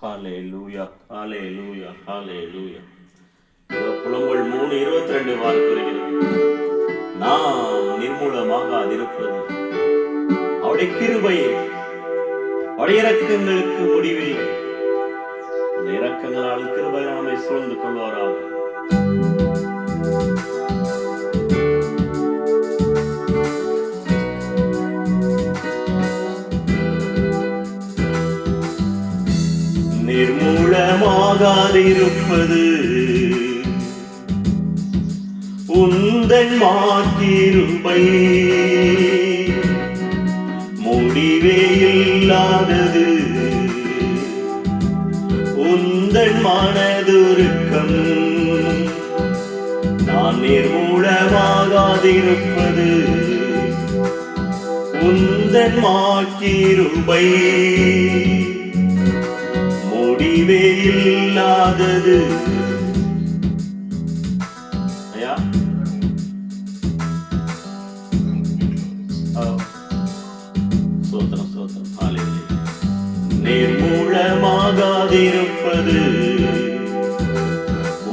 ஹalleluya ஹalleluya ஹalleluya. புலம்பல் 3:22 வார்த்தைகிறது. நாம் நிர்மூலமாகாதிருப்பது அவருடைய கிருபையே, அவருடைய இரக்கங்களுக்கு முடிவில்லை. அந்த இரக்கங்களால் கிருபை நம்மை சூழ்ந்து கொள்வாராக. நிர்மூலமாகாதிருப்பது உந்தன் மாக்கிருபை, முடிவே இல்லாதது உந்தன் மனதுருக்கம். நான் நிர்மூலமாகாதிருப்பது உந்தன் மாக்கிருபை, முடிவே இல்லாதது. நிர்மூலமாகாதிருப்பது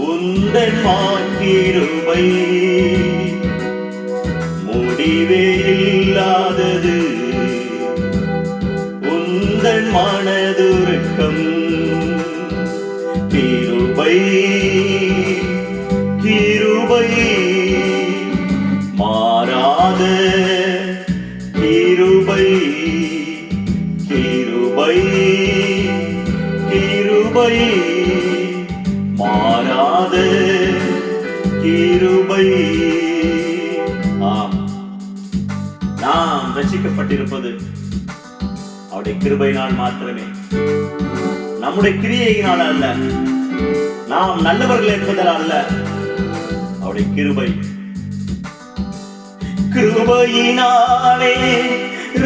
உந்தன் மாக்கிருபை, முடிவே இல்லாதது உந்தன் மனதுருக்கம். கிருபை கிருபை மாறாத கிருபை, கிருபை கிருபை மாறாத கிருபை. ஆம், நாம் ரட்சிக்கப்பட்டிருப்பது அவருடைய கிருபையினால் மாத்திரமே, நம்முடைய கிரியையினால் அல்ல, நாம் நல்லவர்கள் என்பதால் அல்ல. அவருடைய கிருபை. கிருபையினாலே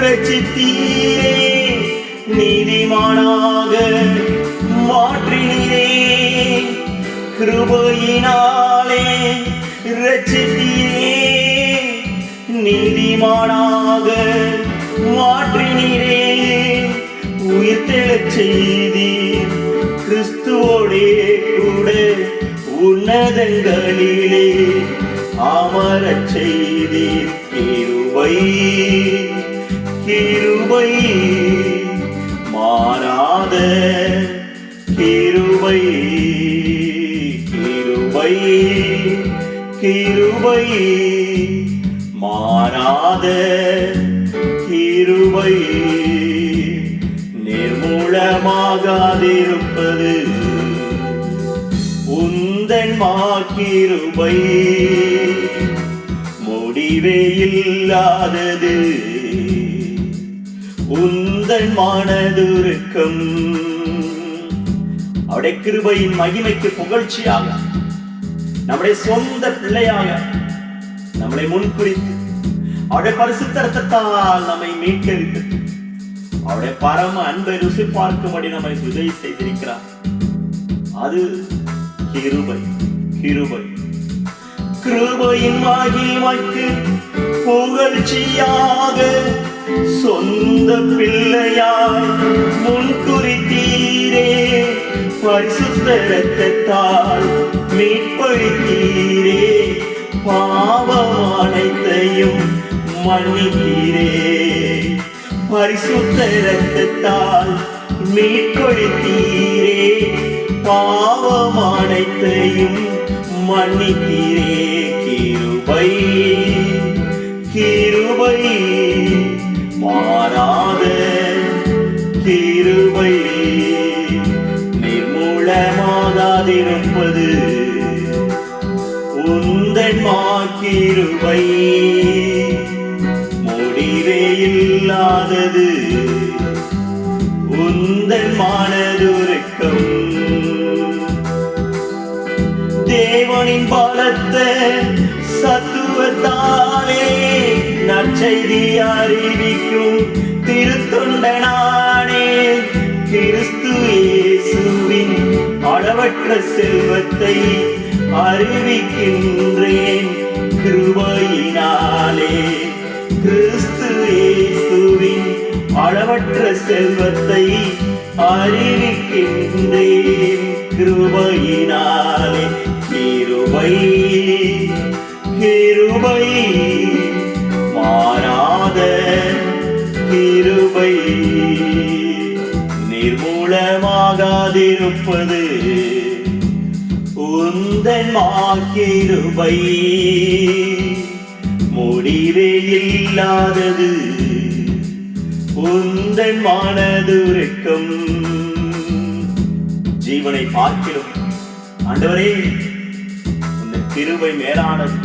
ரட்சித்தீரே, நீதிமானாக மாற்றினீரே. கிருபையினாலே ரட்சித்தீரே, நீதிமானாக மாற்றினீரே. உயிர்த்தெழச் செய்தீர், கிறிஸ்துவோடே கூட உன்னதங்களிலே அமரச் செய்தீர். கிருபை கிருபை மாறாத கிருபை, கிருபை கிருபை மாறாத கிருபை. நிர்மூலமாகாதிருப்பது உந்தன் மாக்கிருபை, முடிவே இல்லாதது உந்தன் மனதுருக்கம். அவருடைய கிருபையின் மகிமைக்கு புகழ்ச்சியாக, நம்முடைய சொந்த பிள்ளையாக நம்மளை முன்குறித்து அவருடைய பரிசுத்த இரத்தத்தால் நம்மை மீட்டெடுத்து அவருடைய பரம அன்பை ருசி பார்க்கும்படி நம்மை உதவி செய்திருக்கிறார். அது கிருபை கிருபை. கிருபையின் மகிமைக்கு புகழ்ச்சியாக சொந்த பிள்ளையாய் முன்குறித்தீரே. பரிசுத்த இரத்தத்தால் மீட்பளித்தீரே, பாவம் அனைத்தையும் மன்னித்தீரே. பரிசுத்த இரத்தத்தால் மீட்பளித்தீரே, பாவம் அனைத்தையும் மன்னித்தீரே. கிருபை கிருபை மாறாத கிருபை. நிர்மூலமாகாதிருப்பது உந்தன் மாக்கிருபை, முடிவே இல்லாதது உந்தன் மனதுருக்கம். தேவனின் பலத்த சத்துவத்தாலே நற்செய்தி அறிவிக்கும் திருத்தொண்டனானே. கிறிஸ்து இயேசுவின் அளவற்ற செல்வத்தை அறிவிக்கின்றேன் கிருபையினாலே. கிறிஸ்து இயேசுவின் அளவற்ற செல்வத்தை அறிவிக்கின்றேன் கிருபையினாலே கிருபை கிருபை மாறாத கிருபை நிர்மூலமாகாதிருப்பது உந்தன் கிருபை முடிவே இல்லாதது உந்தன் மனதுருக்கம். ஜீவனை பார்க்கிறோம் ஆண்டவரே, உந்தன் கிருபை மேலானது,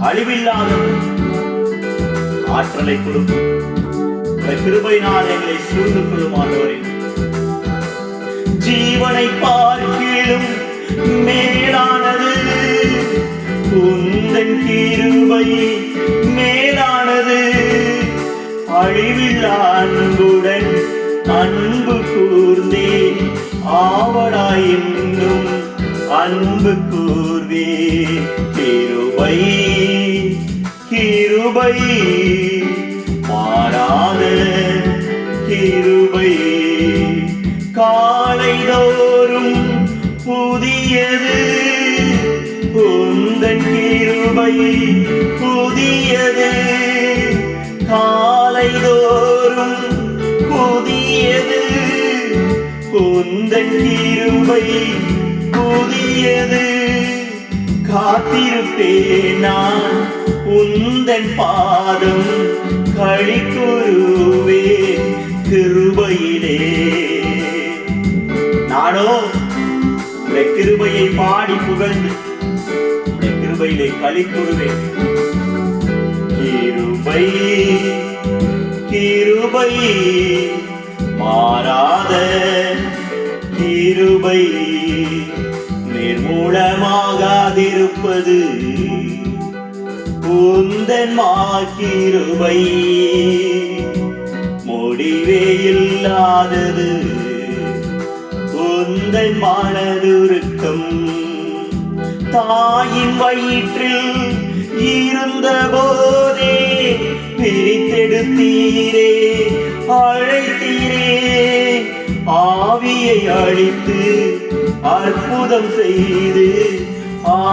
அழிவில்லாதது, ஆற்றலை கொடுக்கும். கிருபையினால் எங்களை சூழ்ந்து கொள்ளும் ஆண்டவரே. ஜீவனை பார்க்கிலும் மேலானது உந்தன் கிருபை மேலானது, அழிவில்லா அன்புடன் அன்பு கூர்ந்தே ஆவலாயின்னும் அன்பு கூர்வே. கிருபை கிருபை மாறாத கிருபை காலைதோறும் புதியது உந்தன் கிருபை புதியது காலைதோறும் புதியது உந்தன் கிருபை புதியது. காத்திருப்பேன் நான் உந்தன் பாதம் களிக்குருவே கிருபையிலே. நானோ உடைய கிருபையை பாடி புகழ்ந்து உடைய கிருபையிலே களிக்குருவேன். கிருபை கிருபை மாறாத கிருபை நிர்மூலமாகாதிருப்பது உந்தன் கிருபை முடிவே இல்லாதது உந்தன் மனதுருக்கம். தாயின் வயிற்றில் இருந்த போதே பிரித்தெடுத்தீரே அழைத்தீரே, ஆவியை அழித்து அற்புதம் செய்து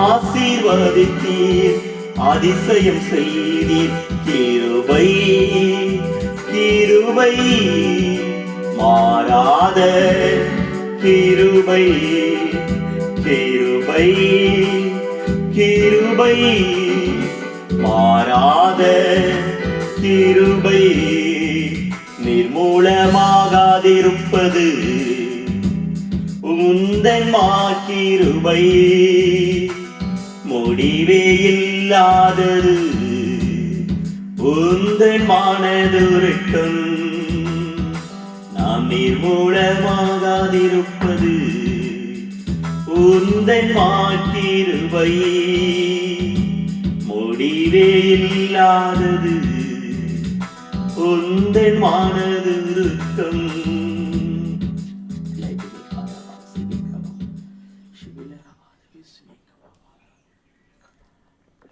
ஆசீர்வதித்தீர் அதிசயம் செய்தீர். கிருபை கிருபை மாறாத கிருபை கிருபை கிருபை மாறாத கிருபை நிர்மூலமாகாதிருப்பது உந்தன் கிருபை முடிவே இல்லாதது உந்தன் மனதுருக்கம். நாம் நிர்மூலமாகாதிருப்பது உந்தன் கிருபை முடிவே இல்லாதது உந்தன் மனதுருக்கம்.